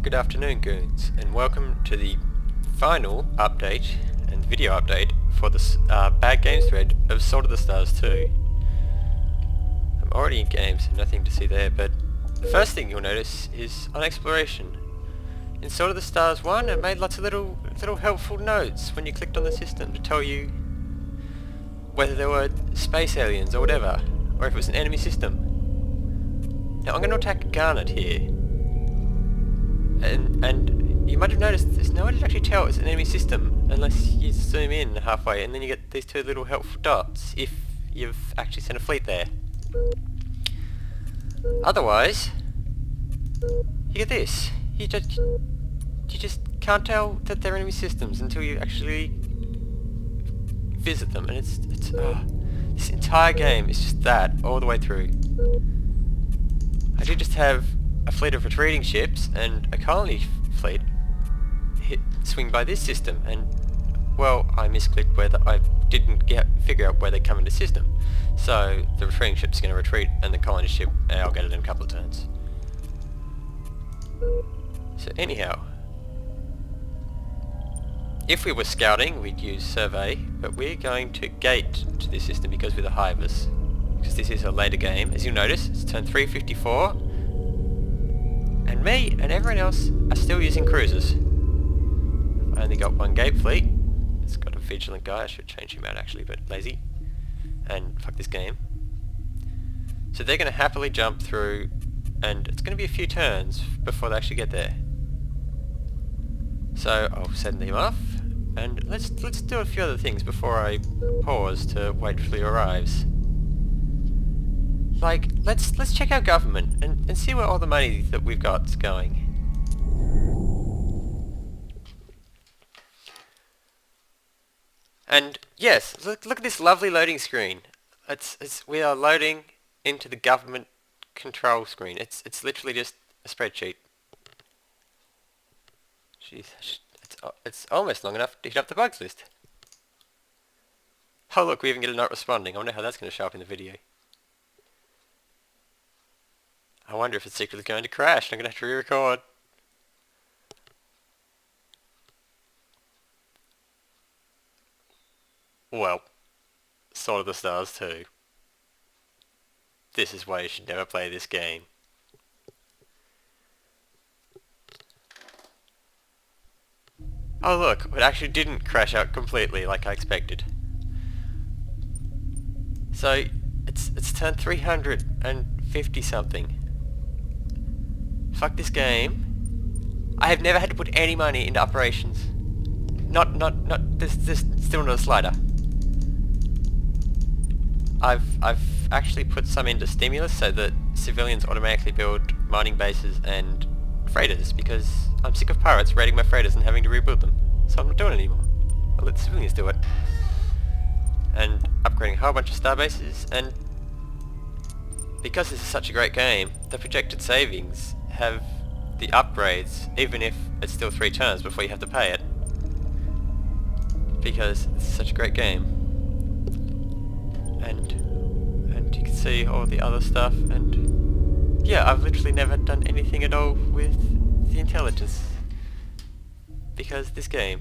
Good afternoon, goons, and welcome to the final update and video update for the Bad Games thread of Sword of the Stars 2. I'm already in game, so nothing to see there, but the first thing you'll notice is on exploration. In Sword of the Stars 1, it made lots of little helpful notes when you clicked on the system to tell you whether there were space aliens or whatever, or if it was an enemy system. Now I'm going to attack Garnet here. And you might have noticed there's no way to actually tell it's an enemy system unless you zoom in halfway, and then you get these two little helpful dots if you've actually sent a fleet there. Otherwise, you get this. You just can't tell that they're enemy systems until you actually visit them, and this entire game is just that all the way through. I do just have a fleet of retreating ships and a colony fleet swing by this system, and well, I misclicked where I didn't figure out where they come into system. So the retreating ship's going to retreat, and the colony ship, I'll get it in a couple of turns. So anyhow, if we were scouting, we'd use survey, but we're going to gate to this system because we're the Hivers. Because this is a later game. As you'll notice, it's turn 354. And me and everyone else are still using cruisers. I only got one gate fleet. It's got a vigilant guy. I should change him out actually, but lazy. And fuck this game. So they're going to happily jump through, and it's going to be a few turns before they actually get there. So I'll send them off, and let's do a few other things before I pause to wait till he arrives. Like, let's check our government and see where all the money that we've got's going. And yes, look at this lovely loading screen. We are loading into the government control screen. It's literally just a spreadsheet. Jeez, it's almost long enough to hit up the bugs list. Oh look, we even get a not responding. I wonder how that's going to show up in the video. I wonder if it's secretly going to crash and I'm going to have to re-record. Well, Sword of the Stars 2. This is why you should never play this game. Oh look, it actually didn't crash out completely like I expected. So, it's turned 350 something. Fuck this game. I have never had to put any money into operations. There's still not a slider. I've actually put some into stimulus so that civilians automatically build mining bases and freighters, because I'm sick of pirates raiding my freighters and having to rebuild them. So I'm not doing it anymore. I'll let the civilians do it. And upgrading a whole bunch of star bases, and because this is such a great game, the projected savings have the upgrades, even if it's still 3 turns before you have to pay it. Because it's such a great game. And you can see all the other stuff, and yeah, I've literally never done anything at all with the intelligence. Because this game.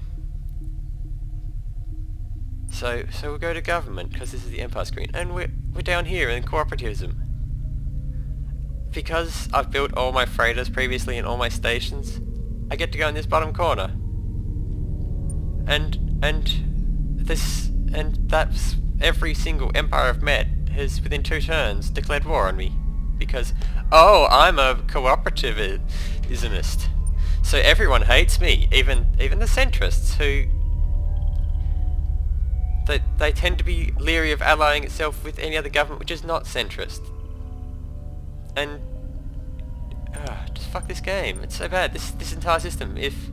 So we'll go to government, because this is the Empire screen, and we're down here in cooperativism. Because I've built all my freighters previously in all my stations, I get to go in this bottom corner. And that's every single empire I've met has within 2 turns declared war on me. Because, oh, I'm a cooperativist. So everyone hates me, even the centrists, who they tend to be leery of allying itself with any other government which is not centrist. And just fuck this game. It's so bad. This entire system. If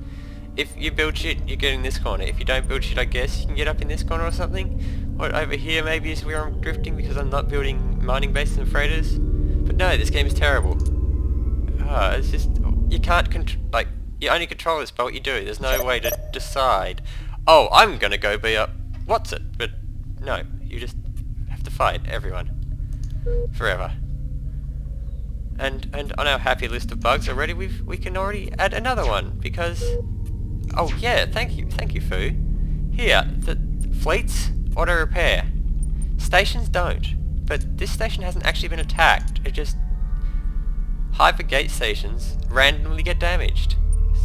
you build shit, you get in this corner. If you don't build shit, I guess you can get up in this corner or something. What over here maybe is where I'm drifting because I'm not building mining bases and freighters. But no, this game is terrible. It's just you can't you only control this by what you do. There's no way to decide. Oh, I'm gonna go be a what's it? But no, you just have to fight everyone forever. And on our happy list of bugs already, we can already add another one because, oh yeah, thank you, Foo. Here, the fleets auto repair, stations don't, but this station hasn't actually been attacked. It just hypergate stations randomly get damaged,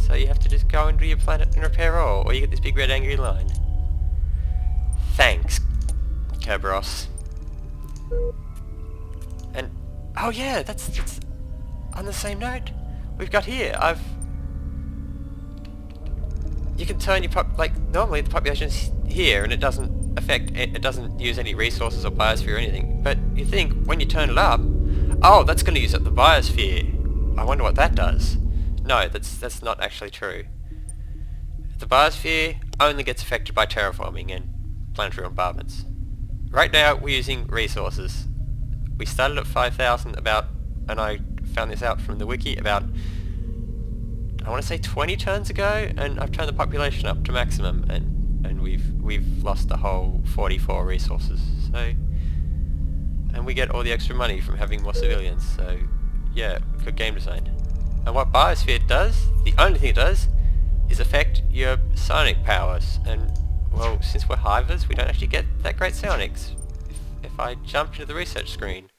so you have to just go into your planet and repair all, or you get this big red angry line. Thanks, Kerberos. And oh yeah, that's on the same note. We've got here. You can turn your normally the population's here and it doesn't affect it doesn't use any resources or biosphere or anything. But you think when you turn it up, oh, that's going to use up the biosphere. I wonder what that does. No, that's not actually true. The biosphere only gets affected by terraforming and planetary bombardments. Right now we're using resources. We started at 5,000 and I found this out from the wiki about, I want to say 20 turns ago, and I've turned the population up to maximum, and we've lost the whole 44 resources. So, and we get all the extra money from having more civilians. So, yeah, good game design. And what Biosphere does, the only thing it does, is affect your sonic powers. And well, since we're hivers, we don't actually get that great sonics. If I jump into the research screen,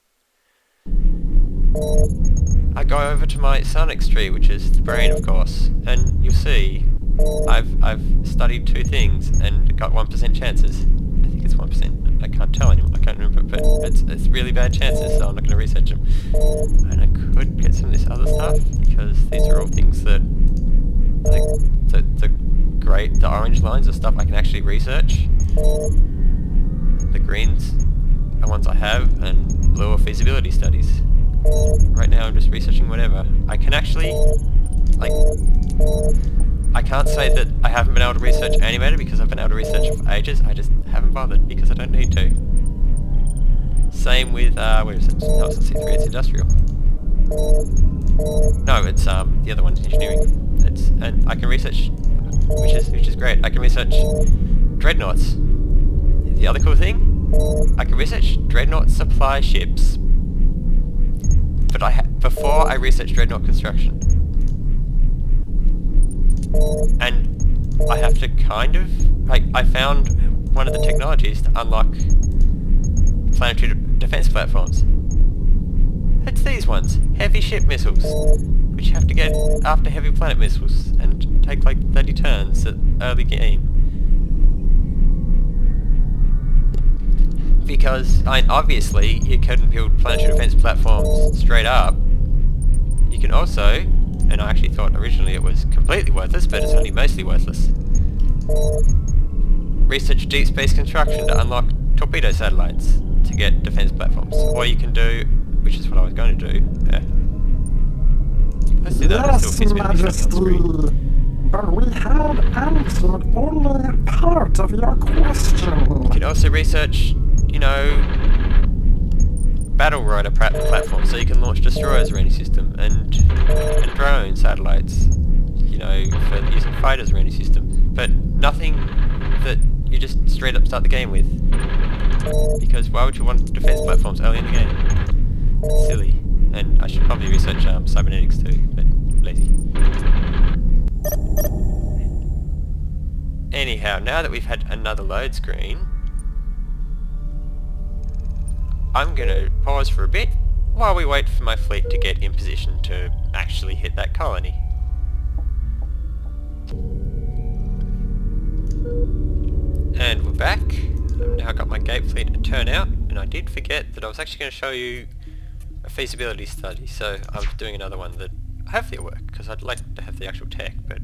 I go over to my sonics tree, which is the brain, of course, and you'll see I've studied two things and got 1% chances. I think it's 1%. I can't tell anymore. I can't remember, but it's really bad chances, so I'm not going to research them. And I could get some of this other stuff because these are all things that, like, the orange lines are stuff I can actually research. The greens are ones I have, and blue are feasibility studies. Right now I'm just researching whatever. I can actually, I can't say that I haven't been able to research animator because I've been able to research it for ages. I just haven't bothered because I don't need to. Same with, where is it? No, it's not C3, it's industrial. No, it's the other one's engineering. And I can research, which is great. I can research dreadnoughts. The other cool thing, I can research dreadnought supply ships. But before I research dreadnought construction. And I have to kind of, I found one of the technologies to unlock planetary defense platforms. It's these ones, heavy ship missiles, which you have to get after heavy planet missiles and take like 30 turns at early game. Because, obviously, you couldn't build planetary defense platforms straight up. You can also, and I actually thought originally it was completely worthless, but it's only mostly worthless, research deep space construction to unlock torpedo satellites to get defense platforms. Or you can do, which is what I was going to do, let's do that, let's still feasibility study on screen. But we have answered only part of your question. You can also research, battle rotor platforms, so you can launch destroyers or any system, and drone satellites, for using fighters or any system. But nothing that you just straight up start the game with. Because why would you want defense platforms early in the game? That's silly. And I should probably research cybernetics too, but lazy. Anyhow, now that we've had another load screen, I'm gonna pause for a bit while we wait for my fleet to get in position to actually hit that colony. And we're back. I've now got my gate fleet to turn out, and I did forget that I was actually going to show you a feasibility study, so I'm doing another one that hopefully will work, because I'd like to have the actual tech, but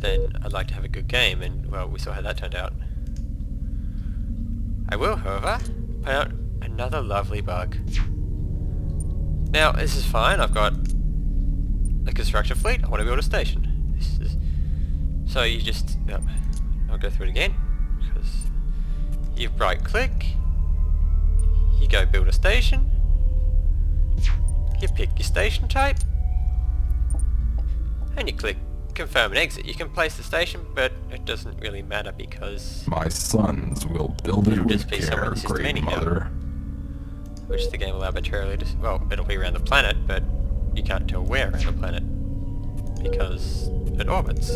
then I'd like to have a good game, and well, we saw how that turned out. I will, however, point out another lovely bug. Now, this is fine, I've got a construction fleet, I want to build a station. So you just, I'll go through it again, because you right click, you go build a station, you pick your station type, and you click confirm and exit. You can place the station, but it doesn't really matter because my sons will build it with just be somewhere in care, the system great anyhow. mother. which the game will arbitrarily well, it'll be around the planet, but you can't tell where around the planet, because it orbits.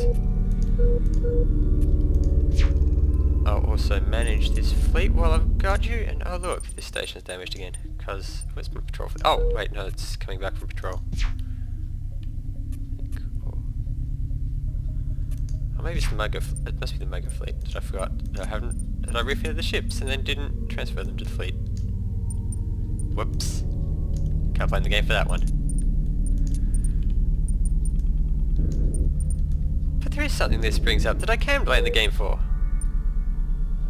I'll also manage this fleet while I've got you, and oh look, this station's damaged again, because where's my patrol fleet? Oh, wait, no, it's coming back from patrol. Cool. Oh, maybe it's the Mugger it must be the Mugger fleet that I forgot that I refitted the ships and then didn't transfer them to the fleet. Whoops. Can't blame the game for that one. But there is something this brings up that I can blame the game for.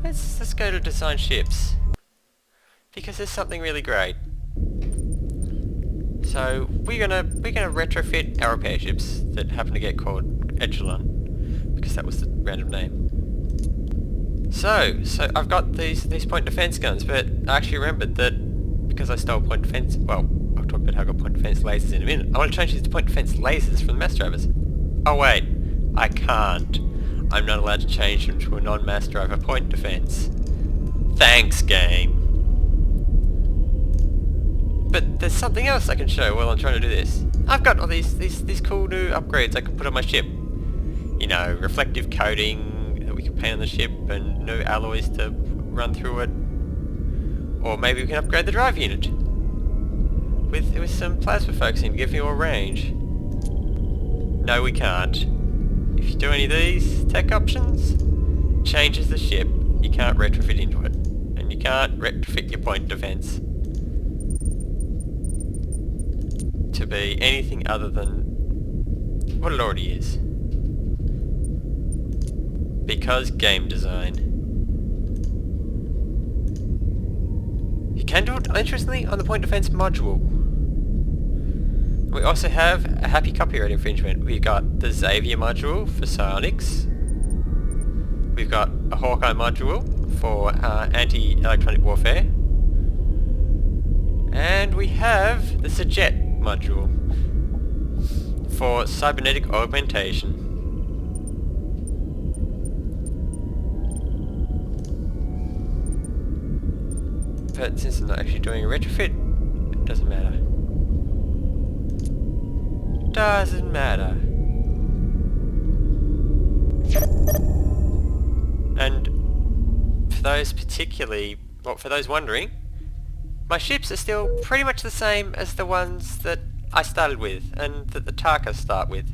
Let's go to design ships, because there's something really great. So we're gonna retrofit our repair ships that happen to get called Echelon, because that was the random name. So I've got these point defense guns, but I actually remembered that because I stole point defense. Well, I'll talk about how I got point defense lasers in a minute. I want to change these to point defense lasers from the mass drivers. Oh wait, I can't. I'm not allowed to change them to a non-mass driver point defense. Thanks, game. But there's something else I can show while I'm trying to do this. I've got all these cool new upgrades I can put on my ship. You know, reflective coating that we can paint on the ship, and new alloys to run through it. Or maybe we can upgrade the drive unit with some plasma focusing to give me more range. No, we can't. If you do any of these tech options, it changes the ship. You can't retrofit into it. And you can't retrofit your point defense to be anything other than what it already is. Because game design. You can do it, interestingly, on the point defense module. We also have a happy copyright infringement. We've got the Xavier module for psionics. We've got a Hawkeye module for anti-electronic warfare. And we have the Sajet module for cybernetic augmentation. But since I'm not actually doing a retrofit, it doesn't matter. Doesn't matter. And for those for those wondering, my ships are still pretty much the same as the ones that I started with, and that the Tarkas start with.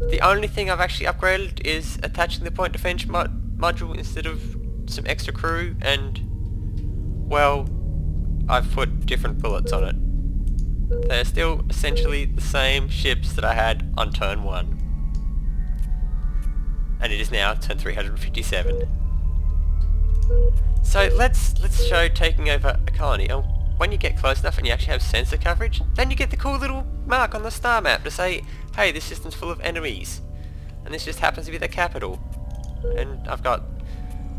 The only thing I've actually upgraded is attaching the point defense module instead of some extra crew, and, well, I've put different bullets on it. They're still essentially the same ships that I had on turn 1. And it is now turn 357. So let's show taking over a colony. And when you get close enough and you actually have sensor coverage, then you get the cool little mark on the star map to say, hey, this system's full of enemies. And this just happens to be the capital. And I've got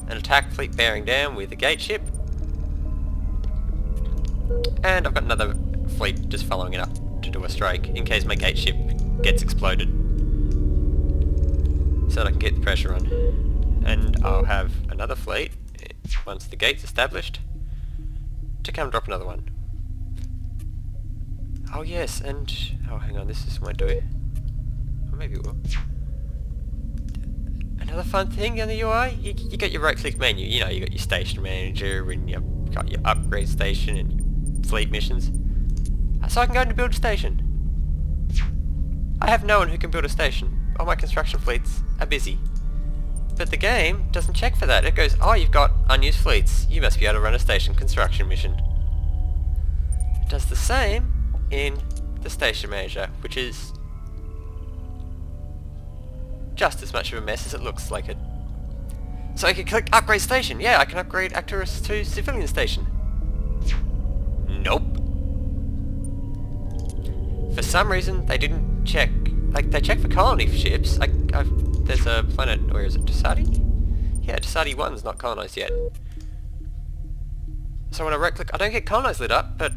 an attack fleet bearing down with a gate ship. And I've got another fleet just following it up to do a strike in case my gate ship gets exploded, so that I can get the pressure on. And I'll have another fleet once the gate's established to come drop another one. Oh yes, and oh hang on, this won't do it. Or maybe it will. Another fun thing on the UI, you got your right click menu, you know, you got your station manager and you've got your upgrade station and your fleet missions. So I can go and build a station. I have no one who can build a station. All my construction fleets are busy. But the game doesn't check for that. It goes, oh, you've got unused fleets. You must be able to run a station construction mission. It does the same in the station manager, which is just as much of a mess as it looks like it. So I can click upgrade station. Yeah, I can upgrade Arcturus to civilian station. Nope. For some reason, they didn't check. Like, they checked for colony ships. There's a planet, or is it Tasadi? Yeah, Tasadi 1's not colonized yet. So when I right click, I don't get colonized lit up, but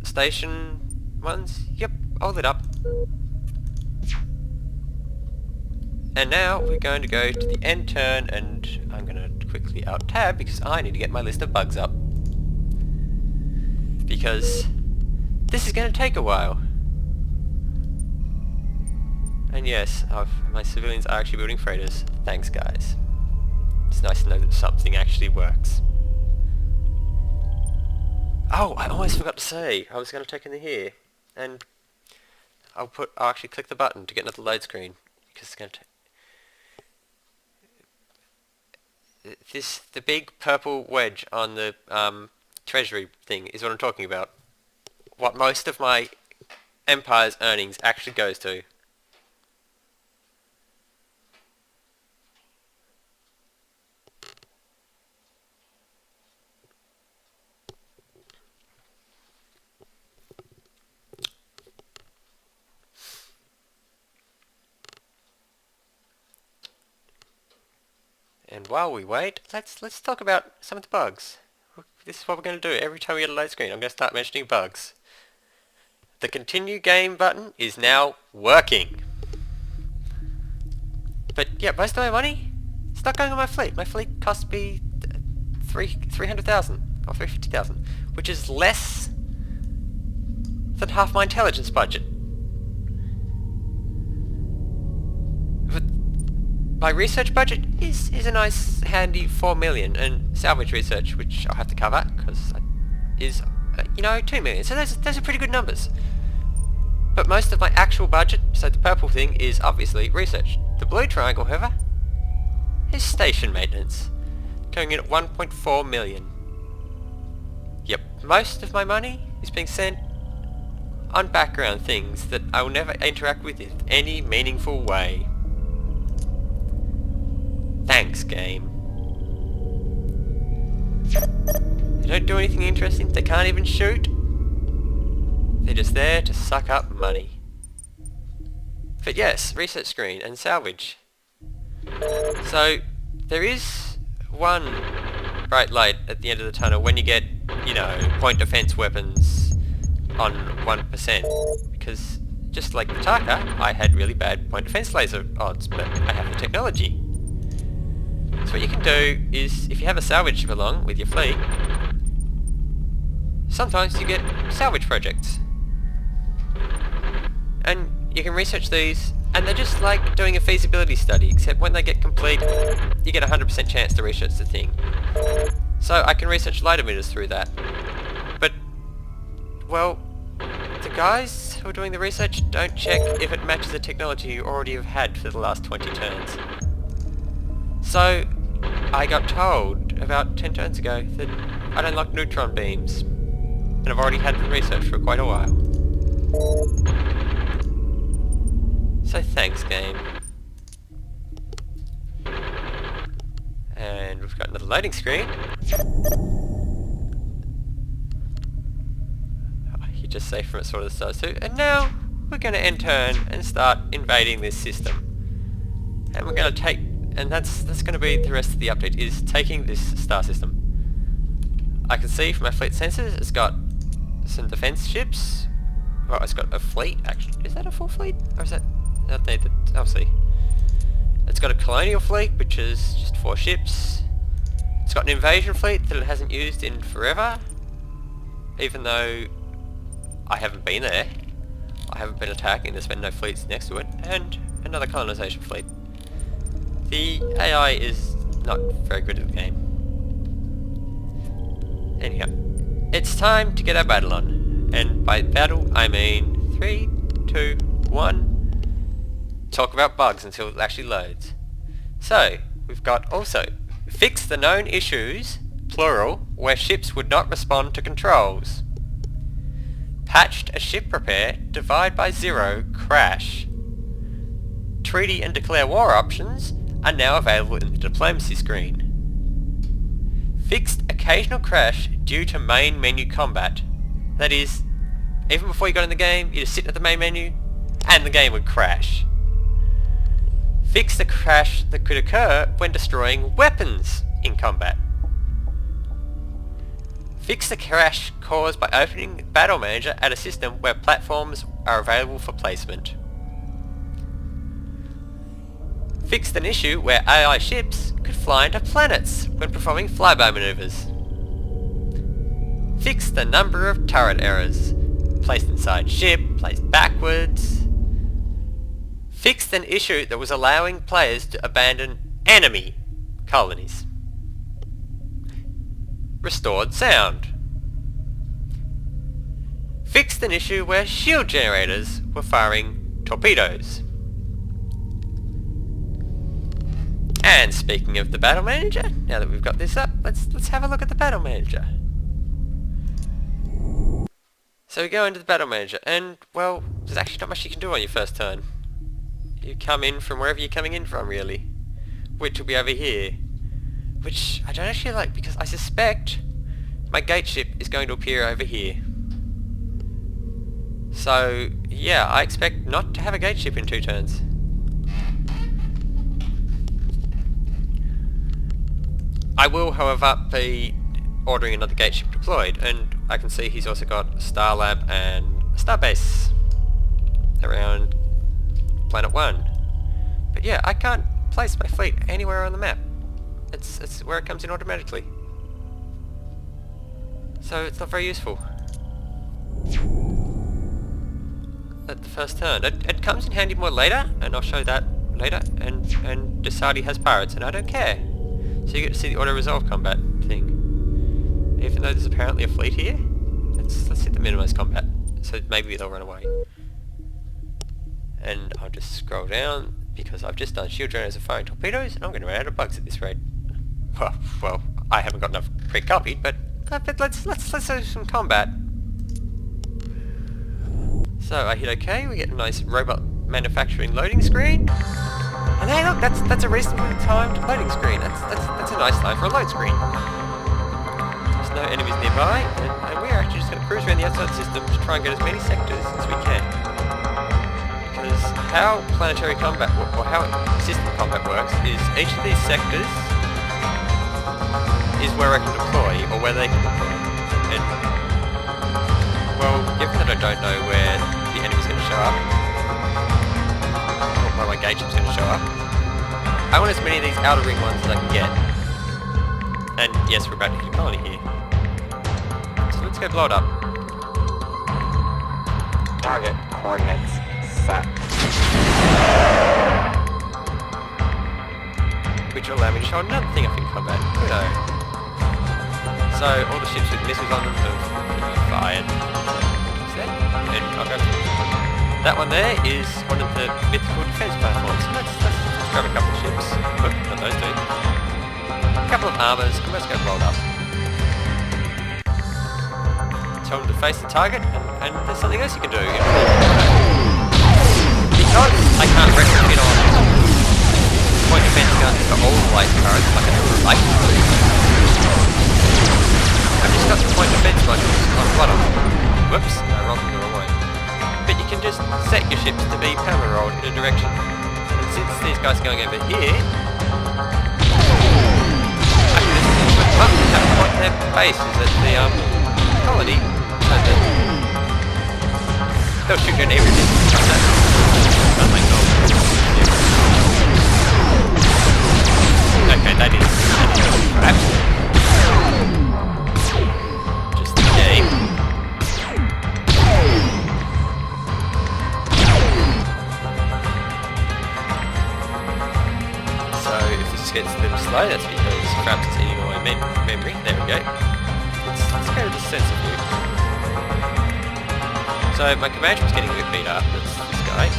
station ones, yep, all lit up. And now we're going to go to the end turn, and I'm going to quickly alt tab because I need to get my list of bugs up. because this is going to take a while. And yes, my civilians are actually building freighters. Thanks, guys. It's nice to know that something actually works. Oh, I almost forgot to say, I was going to take in here, and I'll actually click the button to get another load screen, because it's going to the big purple wedge on the treasury thing is what I'm talking about. What most of my empire's earnings actually goes to. And while we wait, let's talk about some of the bugs. This is what we're going to do every time we get a load screen. I'm going to start mentioning bugs. The continue game button is now working. But yeah, most of my money, it's not going on my fleet. My fleet cost me 300,000 or 350,000, which is less than half my intelligence budget. But my research budget is a nice handy 4 million, and salvage research, which I'll have to cover because is 2 million. So those are pretty good numbers. But most of my actual budget, so the purple thing, is obviously research. The blue triangle, however, is station maintenance, going in at 1.4 million. Yep, most of my money is being spent on background things that I will never interact with in any meaningful way. Thanks, game. They don't do anything interesting, they can't even shoot. They're just there to suck up money. But yes, research screen and salvage. So, there is one bright light at the end of the tunnel when you get, point defense weapons on 1%. Because, just like Pataka, I had really bad point defense laser odds, but I have the technology. So what you can do is, if you have a salvage ship along with your fleet, sometimes you get salvage projects. And you can research these, and they're just like doing a feasibility study, except when they get complete, you get a 100% chance to research the thing. So I can research light emitters through that. But, well, the guys who are doing the research don't check if it matches the technology you already have had for the last 20 turns. So, I got told about 10 turns ago that I'd unlock neutron beams, and I've already had them researched for quite a while. So thanks, game. And we've got another loading screen. You just say from it sort of starts to. And now we're going to end turn and start invading this system. And we're going to take, and that's going to be the rest of the update, is taking this star system. I can see from my fleet sensors it's got some defense ships. Well, it's got a fleet, actually. Is that a full fleet? Or is that... I'll see. It's got a colonial fleet, which is just 4 ships. It's got an invasion fleet that it hasn't used in forever, even though I haven't been there. I haven't been attacking, there's been no fleets next to it, and another colonization fleet. The AI is not very good at the game. Anyhow, it's time to get our battle on. And by battle, I mean 3, 2, 1... talk about bugs until it actually loads. So, we've got also, fix the known issues, plural, where ships would not respond to controls. Patched a ship repair, divide by 0, crash. Treaty and declare war options are now available in the diplomacy screen. Fixed occasional crash due to main menu combat. That is, even before you got in the game, you just sit at the main menu, and the game would crash. Fix the crash that could occur when destroying weapons in combat. Fix the crash caused by opening Battle Manager at a system where platforms are available for placement. Fixed an issue where AI ships could fly into planets when performing flyby maneuvers. Fix the number of turret errors. Placed inside ship, placed backwards. Fixed an issue that was allowing players to abandon enemy colonies. Restored sound. Fixed an issue where shield generators were firing torpedoes. And speaking of the battle manager, now that we've got this up, let's have a look at the battle manager. So we go into the battle manager, and well, there's actually not much you can do on your first turn. You come in from wherever you're coming in from, really, which will be over here, which I don't actually like because I suspect my gate ship is going to appear over here. So yeah, I expect not to have a gate ship in 2 turns. I will, however, be ordering another gate ship deployed, and I can see he's also got a Star Lab and a Starbase around Planet 1. But yeah, I can't place my fleet anywhere on the map. It's where it comes in automatically. So it's not very useful. At the first turn. It comes in handy more later, and I'll show that later, and Desardi has pirates, and I don't care. So you get to see the auto-resolve combat thing. Even though there's apparently a fleet here. Let's hit the minimize combat, so maybe they'll run away. And I'll just scroll down, because I've just done shield generators and firing torpedoes, and I'm going to run out of bugs at this rate. Well, I haven't got enough pre-copied, but let's do some combat. So I hit OK, we get a nice robot manufacturing loading screen. And hey look, that's a reasonably timed loading screen. That's a nice time for a load screen. There's no enemies nearby, and we're actually just going to cruise around the outside system to try and get as many sectors as we can. Because how planetary combat, or how system combat works, is each of these sectors is where I can deploy, or where they can deploy. And, well, given that I don't know where the enemy's going to show up, or where my gate ship's going to show up, I want as many of these outer ring ones as I can get. And yes, we're about to hit a colony here. So let's go blow it up. Target coordinates set. Which will allow me to show another thing I think combat. Good. So all the ships with missiles on them have fired. And I'll go that one there is one of the mythical defense platforms. So let's grab a couple of ships. Oop, not those two. A couple of armors, and let's go rolled up. Tell them to face the target, and there's something else you can do. Because I can't retrofit on point defense guns for all the light turrets like I do with light turrets, I've just got the point defense modules on a lot of them. Whoops, I rolled them the wrong way. But you can just set your ships to be perma-rolled in a direction. And since these guys are going over here, I can just point their bases at the colony, so that they'll shoot you in every distance like that. Oh my god. Okay, that is crap. Just the game. So if this gets a little slow, that's because perhaps it's eating away memory. There we go. Let's go to the sensor view. So my command ship's getting a bit beat up. That's this guy.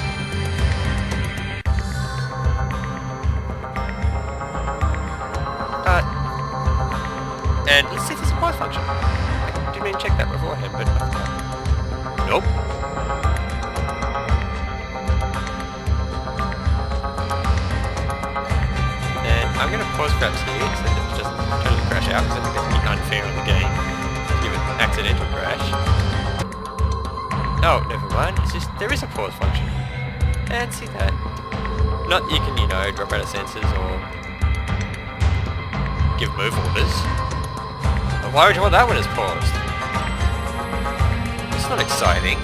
And let's see if there's a pause function. I didn't even check that beforehand, but nope. And I'm going to pause perhaps here so that it doesn't totally crash out, because I think that'd be unfair on the game to give it an accidental crash. Oh, never mind. It's just there is a pause function. And see that. Not you can, drop out of sensors or give move orders. But why would you want that one as paused? It's not exciting.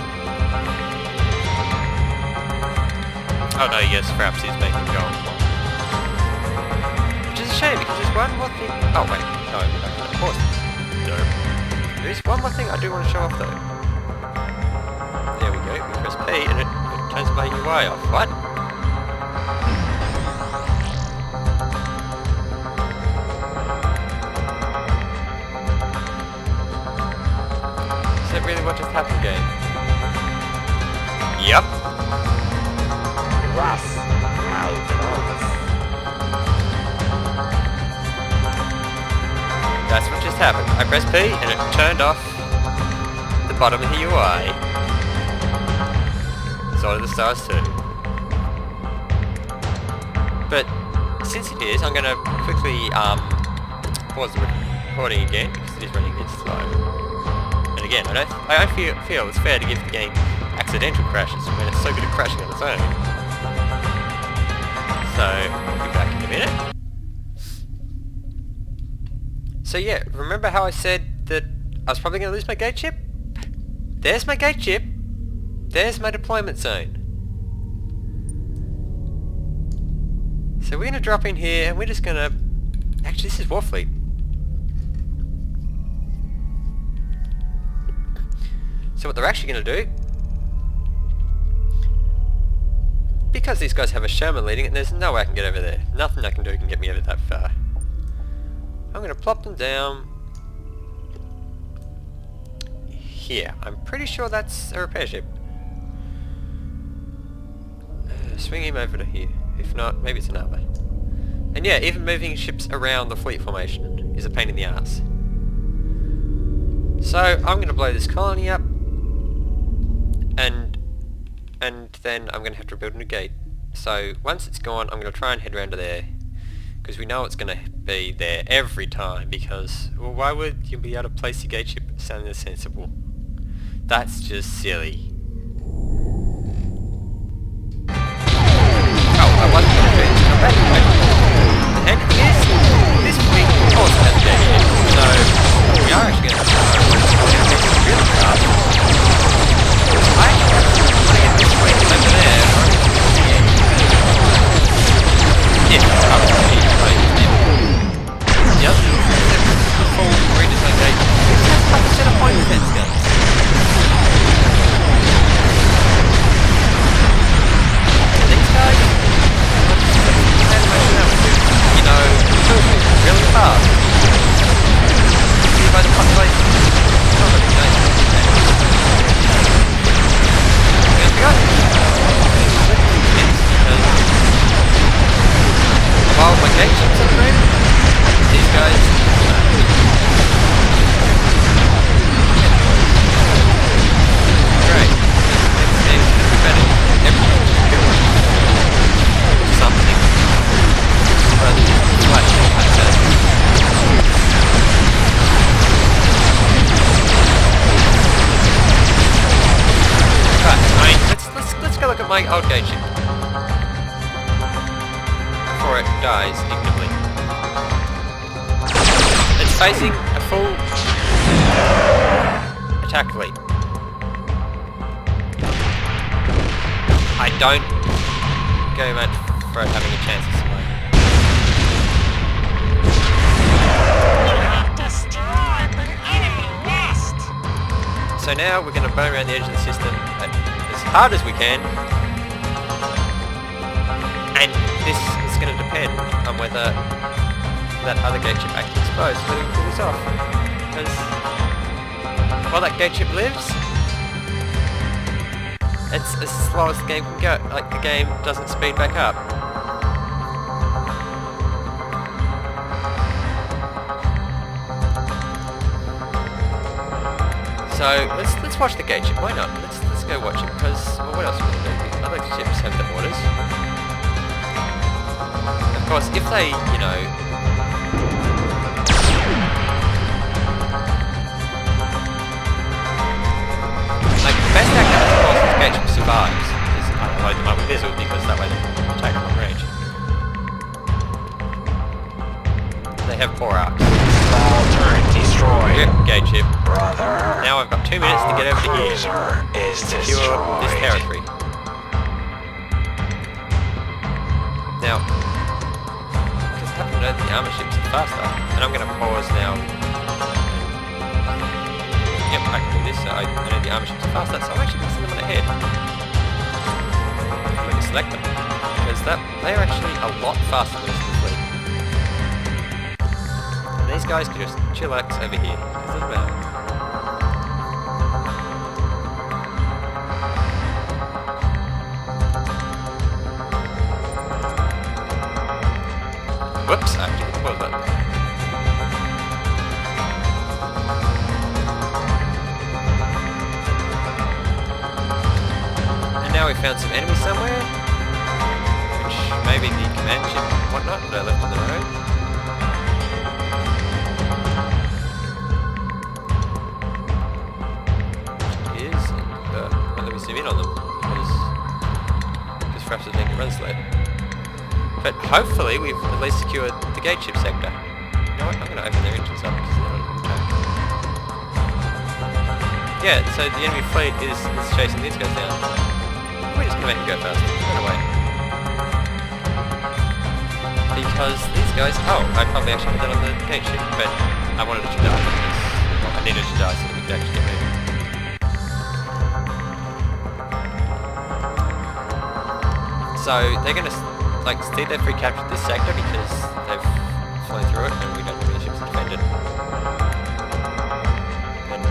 Oh no, yes, perhaps he's making go. Which is a shame because there's one more thing. Oh wait, no, I pause. No. There is one more thing I do want to show off though. There we go, we press P and it turns my UI off. What? Is that really what just happened, game? Yep. Rough, my clothes. That's what just happened. I pressed P and it turned off the bottom of the UI. So do the stars too. But since it is, I'm going to quickly pause the recording again because it is running a bit slow. And again, I don't feel it's fair to give the game accidental crashes when it's so good at crashing on its own. So I'll be back in a minute. So yeah, remember how I said that I was probably going to lose my gate chip? There's my gate chip. There's my deployment zone. So we're going to drop in here and we're just going to... Actually, this is Warfleet. So what they're actually going to do... Because these guys have a Sherman leading it, there's no way I can get over there. Nothing I can do can get me over that far. I'm going to plop them down here. I'm pretty sure that's a repair ship. Swing him over to here. If not, maybe it's another. And yeah, even moving ships around the fleet formation is a pain in the ass. So I'm going to blow this colony up, and then I'm going to have to rebuild a new gate. So once it's gone, I'm going to try and head around to there. Because we know it's going to be there every time, because, well, why would you be able to place your gate ship sounding sensible? That's just silly. Oh, I wasn't going to do it. Come back, wait. The hand is, this fleet also has a gate ship, so we are actually going to have to really fast. I want to get this fleet over there, yeah, up to me. Yep, full redesign gate. This has a set of point defense guns. And these guys, you know, really fast. See by the population. It's not really nice. There we go. While my gate ships are through, these guys great. It's better. Something rather than flashing like that. Right, let's go look at my old gate ship before it dies ignobly. It's facing a full attack fleet. I don't go much for it having a chance to survive. You have destroyed the enemy nest. So now we're going to burn around the edge of the system as hard as we can. And this is going to depend on whether that other gate ship actually exposed, whether we can pull this off. Because while that gate ship lives, it's as slow as the game can go. Like, the game doesn't speed back up. So let's watch the gate ship. Why not? Let's go watch it, because, well, what else are we going to do? Other ships have their orders. Of course, if they, you know, like, the best outcome, of course, is the gate ship survives. Is I load them up with Bizzle, because that way they can take a long range. They have 4 arcs. All turret destroyed. Yep, gate ship. Brother. Now I've got 2 minutes to get over to here. Cruiser is Secure destroyed. this territory. Now, because I happen to know that the armor ships are faster, and I'm going to pause now. so I know the armor ships are faster, so I'm actually going to send them on ahead. I'm going to select them, because they're actually a lot faster than the rest of the fleet. And these guys can just chillax over here. It doesn't matter. Whoops, I actually hit the pause button. And now we found some enemies somewhere, which may be the command ship and whatnot that I left on the road. Which it is, and well, let me zoom in on them, because perhaps it's making it run slow. But hopefully we've at least secured the gate ship sector. You know what, I'm going to open their engines up because they're on attack. Yeah, so the enemy fleet is chasing these guys down. We're just going to make them go faster. Run away. Because these guys... Oh, I probably actually put that on the gate ship, but I wanted it to die because... Well, I needed it to die so that we could actually get moving. So they're going to... like, see they've recaptured this sector because they've flown through it and we don't have any ships to defend it. And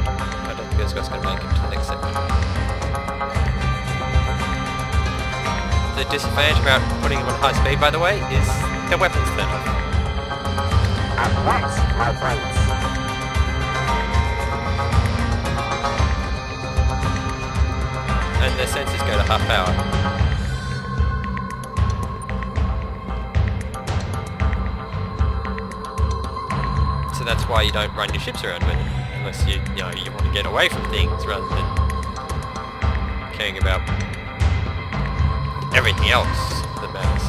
I don't think those guys are going to make it to the next sector. The disadvantage about putting them on high speed, by the way, is their weapons turn off. At once, my friends. And their sensors go to half power. That's why you don't run your ships around with it, unless you want to get away from things rather than caring about everything else that matters.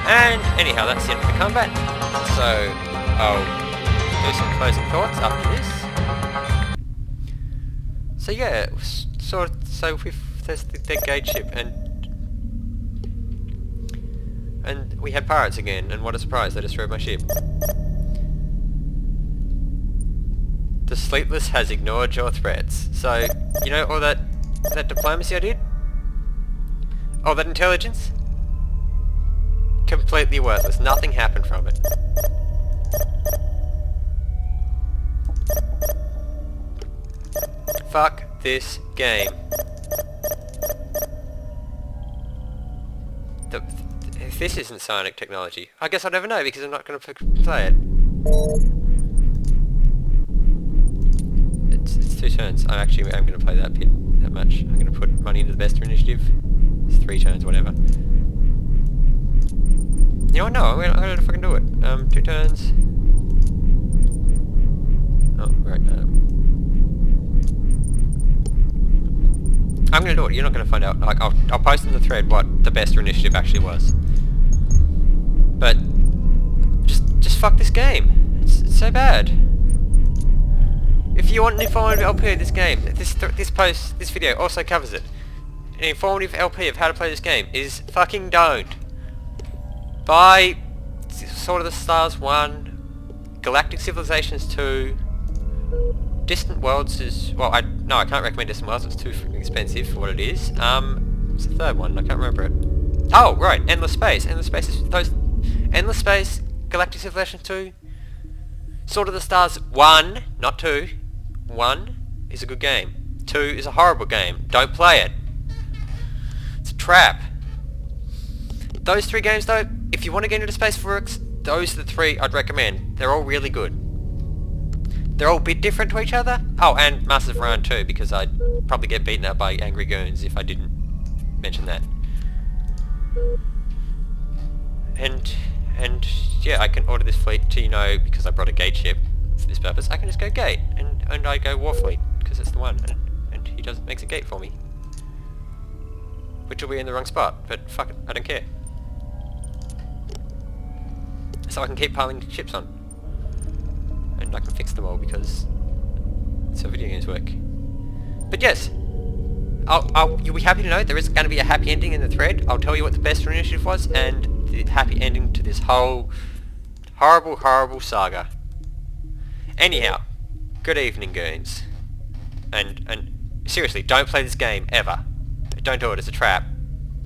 And anyhow, that's the end of the combat. So I'll do some closing thoughts after this. So yeah, there's the gate ship, and we had pirates again, and what a surprise! They destroyed my ship. The Sleepless has ignored your threats. So, you know all that diplomacy I did? All that intelligence? Completely worthless. Nothing happened from it. Fuck this game. If this isn't psionic technology, I guess I'll never know because I'm not going to play it. It's 2 turns. I'm going to play that that much. I'm going to put money into the best initiative. It's 3 turns, whatever. You know what? No, I'm going to fucking do it. 2 turns. Oh, right. I'm going to do it. You're not going to find out. Like, I'll post in the thread what the best initiative actually was. But just fuck this game. It's so bad. If you want an informative LP of this game, this video also covers it. An informative LP of how to play this game is fucking don't. Buy Sword of the Stars 1, Galactic Civilizations 2, Distant Worlds is... Well, I can't recommend Distant Worlds, it's too freaking expensive for what it is. What's the third one? I can't remember it. Oh, right, Endless Space. Endless Space, Galactic Civilizations 2, Sword of the Stars 1, not 2. 1 is a good game. 2 is a horrible game. Don't play it. It's a trap. Those 3 games though, if you want to get into Space Works, those are the 3 I'd recommend. They're all really good. They're all a bit different to each other. Oh, and Masters of Orion too, because I'd probably get beaten up by angry goons if I didn't mention that. And yeah, I can order this fleet to, because I brought a gate ship for this purpose, I can just go gate, and I go war fleet, because it's the one, and he makes a gate for me. Which will be in the wrong spot, but fuck it, I don't care. So I can keep piling ships on. And I can fix them all, because that's how video games work. But yes, you'll be happy to know there is going to be a happy ending in the thread. I'll tell you what the best initiative was, and the happy ending to this whole horrible, horrible saga. Anyhow, good evening, goons. And seriously, don't play this game ever. Don't do it. It's a trap.